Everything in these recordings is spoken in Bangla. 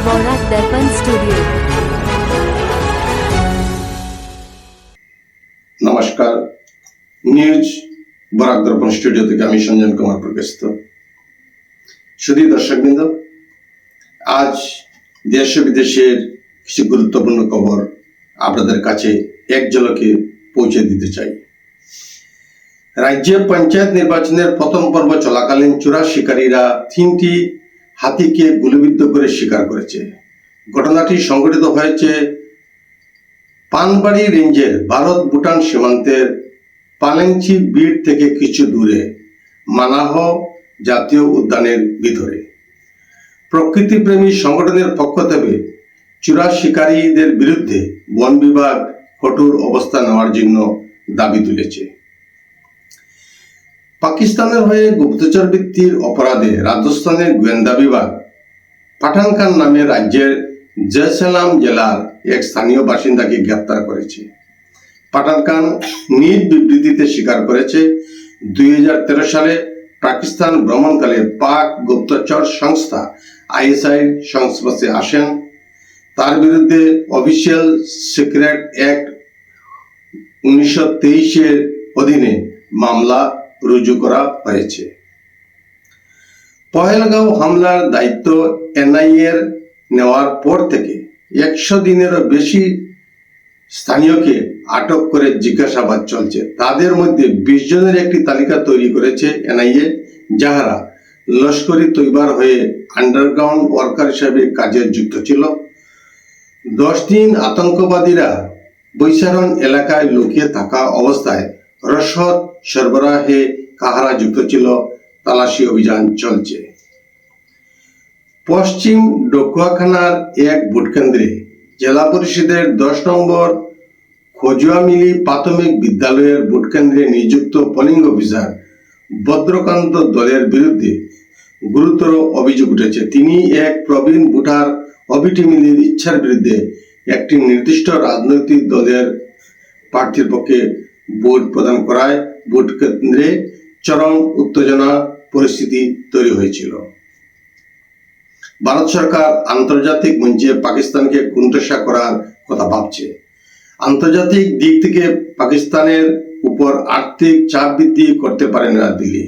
বরাক দর্পণ স্টুডিও। নমস্কার, নিউজ বরাক দর্পণ স্টুডিও থেকে আমি সঞ্জন কুমার প্রকাশিত। শুধু দর্শকবৃন্দ, আজ দেশ ও বিদেশের কিছু গুরুত্বপূর্ণ খবর আপনাদের কাছে এক ঝলকে পৌঁছে দিতে চাই। রাজ্যে পঞ্চায়েত নির্বাচনের প্রথম পর্ব চলাকালীন চোরা শিকারীরা 3টি হাতিকে গুলিবিদ্ধ করে শিকার করেছে। ঘটনাটি সংঘটিত হয়েছে পানবাড়ি রেঞ্জের ভারত ভুটান সীমান্তের পালেংচি বিট থেকে কিছু দূরে মানাহ জাতীয় উদ্যানের ভিতরে। প্রকৃতিপ্রেমী সংগঠনের পক্ষ থেকে চোরা শিকারীদের বিরুদ্ধে বন বিভাগ কঠোর অবস্থান নেওয়ার জন্য দাবি তুলেছে। পাকিস্তানের হয়ে গুপ্তচর বৃত্তির অপরাধে রাজস্থানের গোয়েন্দা বিভাগ পাঠান খান নামে রাজ্যের জয়সালম জেলার এক স্থানীয় বাসিন্দাকে গ্রেপ্তার করেছে। পাঠান খান নিজ বিবৃতিতে স্বীকার করেছে 2013 সালে পাকিস্তান ভ্রমণকালে পাক গুপ্তচর সংস্থা ISI সংস্পর্শে আসেন। তার বিরুদ্ধে অফিসিয়াল সিক্রেট অ্যাক্ট 1923 এর অধীনে মামলা রুজু করা হয়েছে। পহেলগাঁও হামলার দায়িত্ব NIA নেওয়ার পর থেকে 100 দিনেরও বেশি স্থানীয়কে আটক করে জিজ্ঞাসাবাদ চলছে। তাদের মধ্যে 20 জনের একটি তালিকা তৈরি করেছে NIA, যাহারা লস্করি তৈবার হয়ে আন্ডারগ্রাউন্ড ওয়ার্কার হিসাবে কাজে যুক্ত ছিল। 10 দিন আতঙ্কবাদীরা বৈশারণ এলাকায় লুকিয়ে থাকা অবস্থায় রসদ সরবরাহে কাহারা যুক্ত ছিল, তালাশি অভিযান চলছে। পশ্চিম ডকুয়াখানার এক ভোটকেন্দ্রে জেলা পরিষদের 10 নম্বর খজুয়ামিলি প্রাথমিক বিদ্যালয়ের ভোটকেন্দ্রে নিযুক্ত পোলিং অফিসার ভদ্রকান্ত দলের বিরুদ্ধে গুরুতর অভিযোগ উঠেছে। তিনি এক প্রবীণ ভোটার অবিটি মিলির ইচ্ছার বিরুদ্ধে একটি নির্দিষ্ট রাজনৈতিক দলের প্রার্থীর পক্ষে ভোট প্রদান করায় ভোট কেন্দ্রে চরম উত্তেজনা পরিস্থিতি তৈরি হয়েছিল। ভারত সরকার আন্তর্জাতিক মঞ্চে পাকিস্তানকে কুণ্ঠসা করার কথা ভাবছে। আন্তর্জাতিক দিক থেকে পাকিস্তানের উপর আর্থিক চাপ বৃদ্ধি করতে পারে না দিল্লি।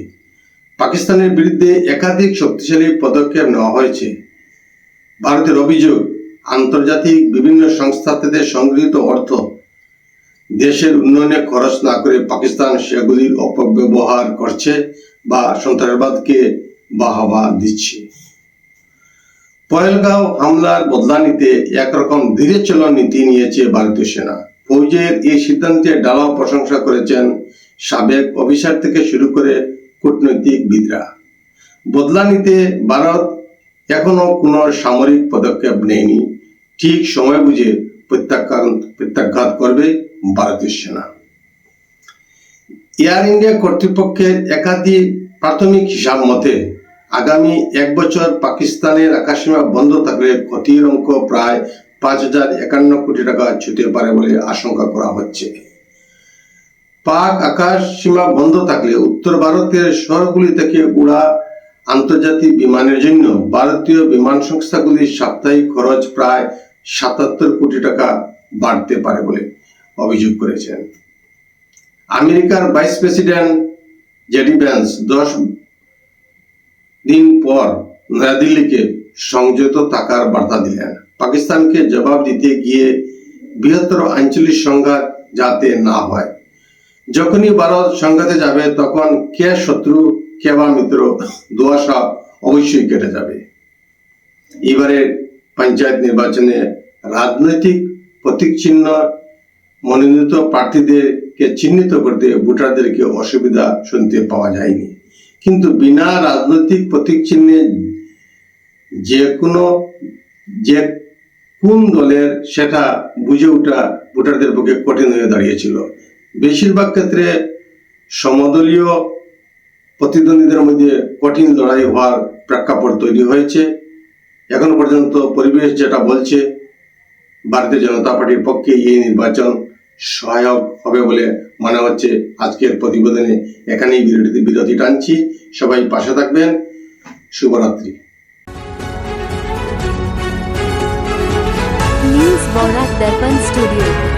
পাকিস্তানের বিরুদ্ধে একাধিক শক্তিশালী পদক্ষেপ নেওয়া হয়েছে। ভারতের অভিযোগ, আন্তর্জাতিক বিভিন্ন সংস্থা থেকে সংগৃহীত অর্থ দেশের উন্নয়নে খরচ না করে পাকিস্তান সেগুলির অপব্যবহার করছে বা সন্ত্রাসবাদকে বাহবা দিচ্ছে। পহেলগাঁও হামলার বদলা নিতে একরকম ধীরে চলো নীতি নিয়েছে ভারতীয় সেনা। ফৌজের এই সিদ্ধান্তে ঢালাও প্রশংসা করেছেন সাবেক অফিসার থেকে শুরু করে কূটনৈতিকবিদরা। বদলা নিতে ভারত এখনো কোনো সামরিক পদক্ষেপ নেয়নি। ঠিক সময় বুঝে প্রত্যাঘাত করবে ভারতীয় সেনা। এয়ার ইন্ডিয়া কর্তৃপক্ষের একাধিক প্রাথমিক হিসাব মতে আগামী 1 বছর পাকিস্তানের আকাশসীমা বন্ধ থাকলে ক্ষতির অঙ্ক প্রায় 5051 কোটি টাকা ছুঁতে পারে বলে আশঙ্কা করা হচ্ছে। পাক আকাশ সীমা বন্ধ থাকলে উত্তর ভারতের শহরগুলি থেকে উড়া আন্তর্জাতিক বিমানের জন্য ভারতীয় বিমান সংস্থাগুলির সাপ্তাহিক খরচ প্রায় 77 কোটি টাকা বাড়তে পারে বলে অভিযোগ করেছেন। আমেরিকার ভাইস প্রেসিডেন্ট জেডি ভ্যান্স 10 দিন পর নয়াদিল্লিকে সংযত থাকার বার্তা দিলেন। পাকিস্তানকে জবাব দিতে গিয়ে বৃহত্তর আঞ্চলিক সংঘাত যাতে না হয়। যখনই ভারত সংঘাতে যাবে তখন কে শত্রু কে বা মিত্র দুয়াশা অবশ্যই কেটে যাবে। এবারে পঞ্চায়েত নির্বাচনে রাজনৈতিক প্রতীক চিহ্ন মনোনীত প্রার্থীদেরকে চিহ্নিত করতে ভোটারদেরকে অসুবিধা শুনতে পাওয়া যায়নি। কিন্তু বিনা রাজনৈতিক প্রতীক চিহ্নে যে কোন দলের সেটা বুঝে ওঠা ভোটারদের পক্ষে কঠিন হয়ে দাঁড়িয়েছিল। বেশিরভাগ ক্ষেত্রে সমদলীয় প্রতিদ্বন্দ্বীদের মধ্যে কঠিন লড়াই হওয়ার প্রেক্ষাপট তৈরি হয়েছে। এখন পর্যন্ত পরিবেশ যেটা বলছে, ভারতীয় জনতা পার্টির পক্ষে এই নির্বাচন সহায়ক হবে বলে মনে হচ্ছে। আজকের প্রতিবেদনে এখানেই বিরতি টানছি। সবাই পাশে থাকবেন। শুভরাত্রি। बौराक दर्पण स्टूडियो।